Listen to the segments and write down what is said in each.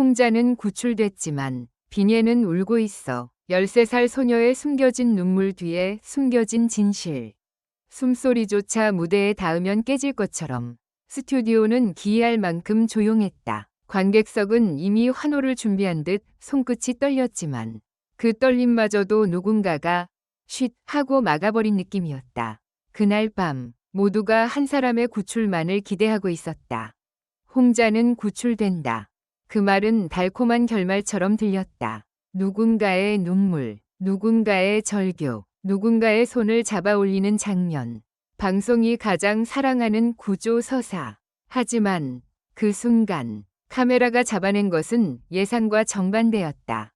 홍자는 구출됐지만 비녀는 울고 있어. 13살 소녀의 숨겨진 눈물 뒤에 숨겨진 진실. 숨소리조차 무대에 닿으면 깨질 것처럼 스튜디오는 기이할 만큼 조용했다. 관객석은 이미 환호를 준비한 듯 손끝이 떨렸지만 그 떨림마저도 누군가가 쉿 하고 막아버린 느낌이었다. 그날 밤 모두가 한 사람의 구출만을 기대하고 있었다. 홍자는 구출된다. 그 말은 달콤한 결말처럼 들렸다. 누군가의 눈물, 누군가의 절규, 누군가의 손을 잡아 올리는 장면. 방송이 가장 사랑하는 구조 서사. 하지만 그 순간 카메라가 잡아낸 것은 예상과 정반대였다.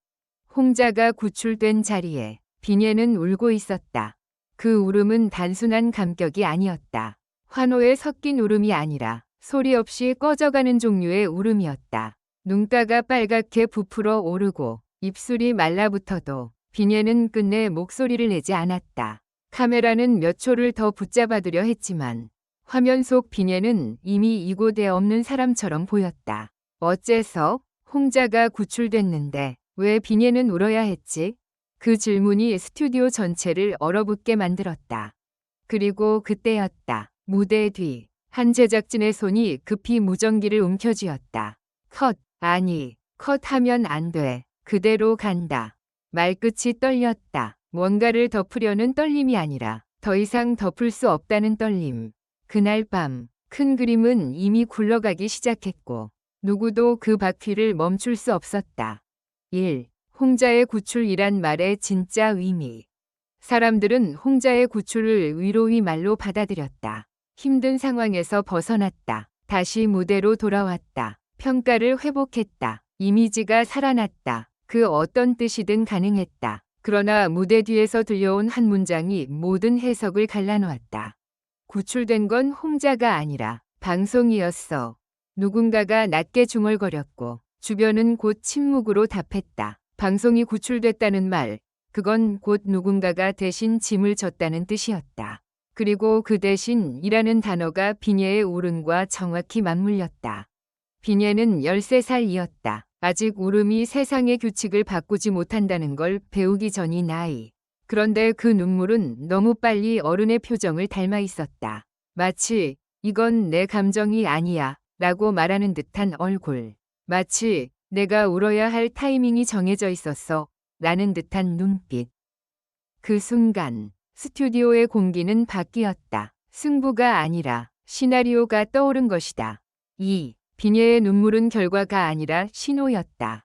홍자가 구출된 자리에 비녀는 울고 있었다. 그 울음은 단순한 감격이 아니었다. 환호에 섞인 울음이 아니라 소리 없이 꺼져가는 종류의 울음이었다. 눈가가 빨갛게 부풀어 오르고 입술이 말라붙어도 비녀는 끝내 목소리를 내지 않았다. 카메라는 몇 초를 더 붙잡아두려 했지만 화면 속 비녀는 이미 이곳에 없는 사람처럼 보였다. 어째서 홍자가 구출됐는데 왜 비녀는 울어야 했지? 그 질문이 스튜디오 전체를 얼어붙게 만들었다. 그리고 그때였다. 무대 뒤 한 제작진의 손이 급히 무전기를 움켜쥐었다. 컷, 아니, 컷하면 안 돼. 그대로 간다. 말끝이 떨렸다. 뭔가를 덮으려는 떨림이 아니라 더 이상 덮을 수 없다는 떨림. 그날 밤 큰 그림은 이미 굴러가기 시작했고 누구도 그 바퀴를 멈출 수 없었다. 1. 홍자의 구출이란 말의 진짜 의미. 사람들은 홍자의 구출을 위로의 말로 받아들였다. 힘든 상황에서 벗어났다. 다시 무대로 돌아왔다. 평가를 회복했다. 이미지가 살아났다. 그 어떤 뜻이든 가능했다. 그러나 무대 뒤에서 들려온 한 문장이 모든 해석을 갈라놓았다. 구출된 건 홍자가 아니라 방송이었어. 누군가가 낮게 중얼거렸고 주변은 곧 침묵으로 답했다. 방송이 구출됐다는 말, 그건 곧 누군가가 대신 짐을 졌다는 뜻이었다. 그리고 그 대신 이라는 단어가 비녀의 울음과 정확히 맞물렸다. 비녀는 13살이었다. 아직 울음이 세상의 규칙을 바꾸지 못한다는 걸 배우기 전인 아이. 그런데 그 눈물은 너무 빨리 어른의 표정을 닮아 있었다. 마치 이건 내 감정이 아니야 라고 말하는 듯한 얼굴. 마치 내가 울어야 할 타이밍이 정해져 있었어 라는 듯한 눈빛. 그 순간 스튜디오의 공기는 바뀌었다. 승부가 아니라 시나리오가 떠오른 것이다. 2. 비녀의 눈물은 결과가 아니라 신호였다.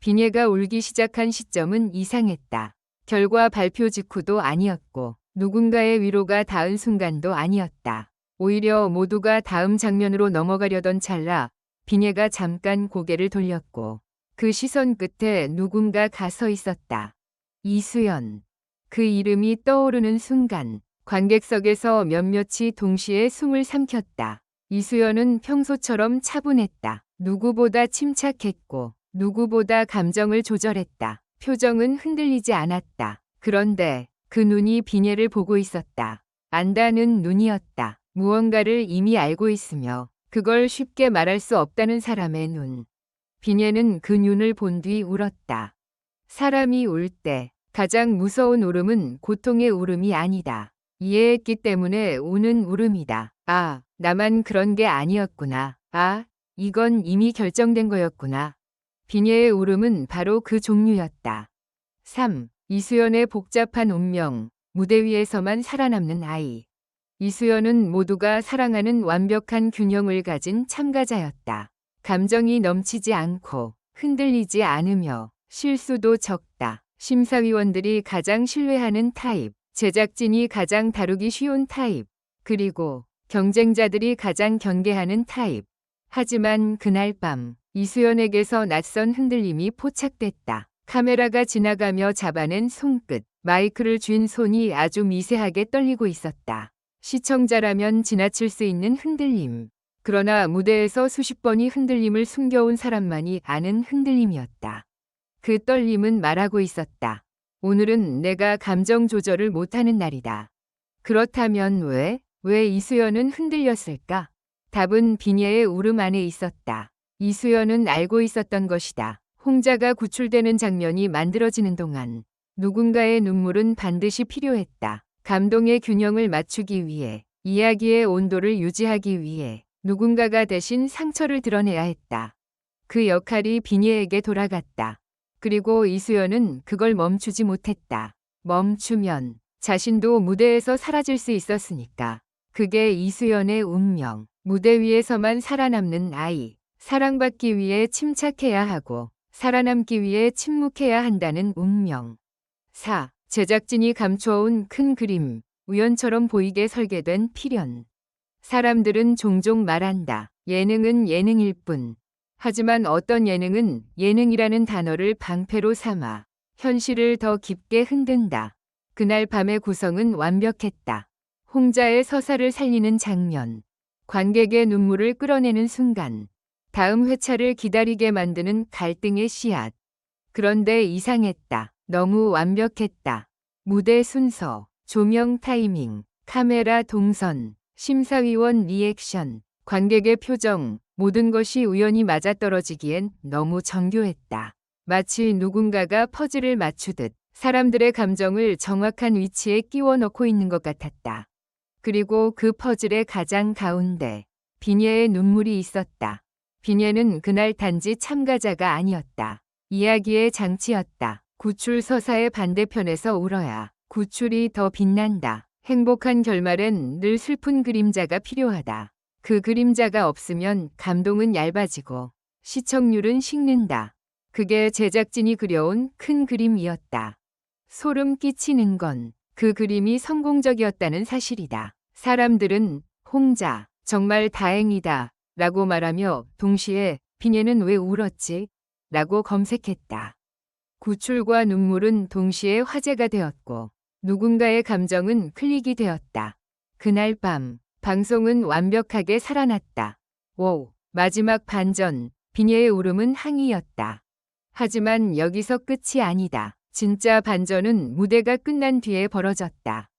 비녀가 울기 시작한 시점은 이상했다. 결과 발표 직후도 아니었고 누군가의 위로가 닿은 순간도 아니었다. 오히려 모두가 다음 장면으로 넘어가려던 찰나 비녀가 잠깐 고개를 돌렸고 그 시선 끝에 누군가가 서 있었다. 이수연. 그 이름이 떠오르는 순간 관객석에서 몇몇이 동시에 숨을 삼켰다. 이수연은 평소처럼 차분했다. 누구보다 침착했고 누구보다 감정을 조절했다. 표정은 흔들리지 않았다. 그런데 그 눈이 비녀를 보고 있었다. 안다는 눈이었다. 무언가를 이미 알고 있으며 그걸 쉽게 말할 수 없다는 사람의 눈. 비녀는 그 눈을 본 뒤 울었다. 사람이 울 때 가장 무서운 울음은 고통의 울음이 아니다. 이해했기 때문에 우는 울음이다. 아, 나만 그런 게 아니었구나. 아, 이건 이미 결정된 거였구나. 비녀의 울음은 바로 그 종류였다. 3. 이수연의 복잡한 운명, 무대 위에서만 살아남는 아이. 이수연은 모두가 사랑하는 완벽한 균형을 가진 참가자였다. 감정이 넘치지 않고 흔들리지 않으며 실수도 적다. 심사위원들이 가장 신뢰하는 타입, 제작진이 가장 다루기 쉬운 타입, 그리고 경쟁자들이 가장 경계하는 타입. 하지만 그날 밤 이수연에게서 낯선 흔들림이 포착됐다. 카메라가 지나가며 잡아낸 손끝, 마이크를 쥔 손이 아주 미세하게 떨리고 있었다. 시청자라면 지나칠 수 있는 흔들림. 그러나 무대에서 수십 번이 흔들림을 숨겨온 사람만이 아는 흔들림이었다. 그 떨림은 말하고 있었다. 오늘은 내가 감정 조절을 못하는 날이다. 그렇다면 왜 이수연은 흔들렸을까? 답은 비녀의 울음 안에 있었다. 이수연은 알고 있었던 것이다. 홍자가 구출되는 장면이 만들어지는 동안 누군가의 눈물은 반드시 필요했다. 감동의 균형을 맞추기 위해, 이야기의 온도를 유지하기 위해 누군가가 대신 상처를 드러내야 했다. 그 역할이 비니에게 돌아갔다. 그리고 이수연은 그걸 멈추지 못했다. 멈추면 자신도 무대에서 사라질 수 있었으니까. 그게 이수연의 운명. 무대 위에서만 살아남는 아이. 사랑받기 위해 침착해야 하고 살아남기 위해 침묵해야 한다는 운명. 4. 제작진이 감춰온 큰 그림. 우연처럼 보이게 설계된 필연. 사람들은 종종 말한다. 예능은 예능일 뿐. 하지만 어떤 예능은 예능이라는 단어를 방패로 삼아 현실을 더 깊게 흔든다. 그날 밤의 구성은 완벽했다. 홍자의 서사를 살리는 장면. 관객의 눈물을 끌어내는 순간. 다음 회차를 기다리게 만드는 갈등의 씨앗. 그런데 이상했다. 너무 완벽했다. 무대 순서, 조명 타이밍, 카메라 동선, 심사위원 리액션, 관객의 표정, 모든 것이 우연히 맞아떨어지기엔 너무 정교했다. 마치 누군가가 퍼즐을 맞추듯 사람들의 감정을 정확한 위치에 끼워 넣고 있는 것 같았다. 그리고 그 퍼즐의 가장 가운데 비녀의 눈물이 있었다. 비녀는 그날 단지 참가자가 아니었다. 이야기의 장치였다. 구출 서사의 반대편에서 울어야 구출이 더 빛난다. 행복한 결말엔 늘 슬픈 그림자가 필요하다. 그 그림자가 없으면 감동은 얇아지고 시청률은 식는다. 그게 제작진이 그려온 큰 그림이었다. 소름 끼치는 건 그 그림이 성공적이었다는 사실이다. 사람들은 홍자, 정말 다행이다 라고 말하며 동시에 비녀는 왜 울었지? 라고 검색했다. 구출과 눈물은 동시에 화제가 되었고 누군가의 감정은 클릭이 되었다. 그날 밤 방송은 완벽하게 살아났다. 오, 마지막 반전, 비녀의 울음은 항이였다. 하지만 여기서 끝이 아니다. 진짜 반전은 무대가 끝난 뒤에 벌어졌다.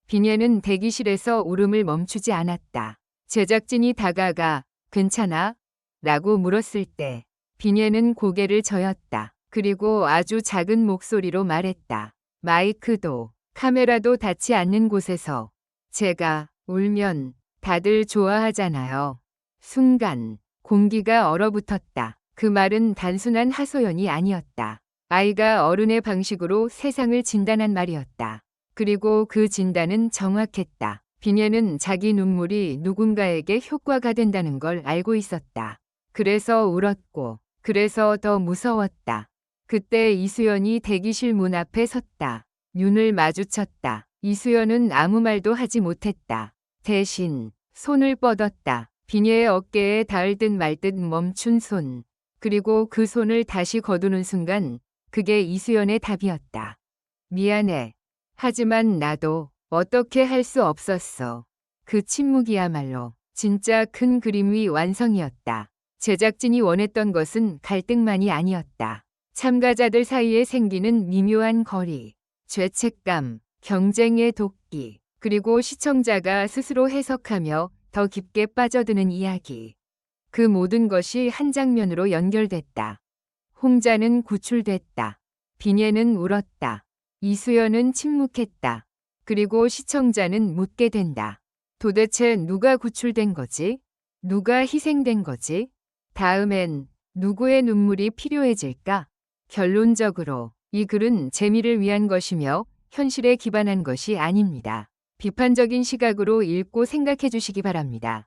비녀는 대기실에서 울음을 멈추지 않았다. 제작진이 다가가 괜찮아? 라고 물었을 때 비녀는 고개를 저었다. 그리고 아주 작은 목소리로 말했다. 마이크도 카메라도 닿지 않는 곳에서 제가 울면 다들 좋아하잖아요. 순간 공기가 얼어붙었다. 그 말은 단순한 하소연이 아니었다. 아이가 어른의 방식으로 세상을 진단한 말이었다. 그리고 그 진단은 정확했다. 비녀는 자기 눈물이 누군가에게 효과가 된다는 걸 알고 있었다. 그래서 울었고, 그래서 더 무서웠다. 그때 이수연이 대기실 문 앞에 섰다. 눈을 마주쳤다. 이수연은 아무 말도 하지 못했다. 대신 손을 뻗었다. 비녀의 어깨에 닿을 듯 말 듯 멈춘 손. 그리고 그 손을 다시 거두는 순간 그게 이수연의 답이었다. 미안해. 하지만 나도 어떻게 할 수 없었어. 그 침묵이야말로 진짜 큰 그림의 완성이었다. 제작진이 원했던 것은 갈등만이 아니었다. 참가자들 사이에 생기는 미묘한 거리, 죄책감, 경쟁의 도끼, 그리고 시청자가 스스로 해석하며 더 깊게 빠져드는 이야기. 그 모든 것이 한 장면으로 연결됐다. 홍자는 구출됐다. 비녀는 울었다. 이수연은 침묵했다. 그리고 시청자는 묻게 된다. 도대체 누가 구출된 거지? 누가 희생된 거지? 다음엔 누구의 눈물이 필요해질까? 결론적으로 이 글은 재미를 위한 것이며 현실에 기반한 것이 아닙니다. 비판적인 시각으로 읽고 생각해 주시기 바랍니다.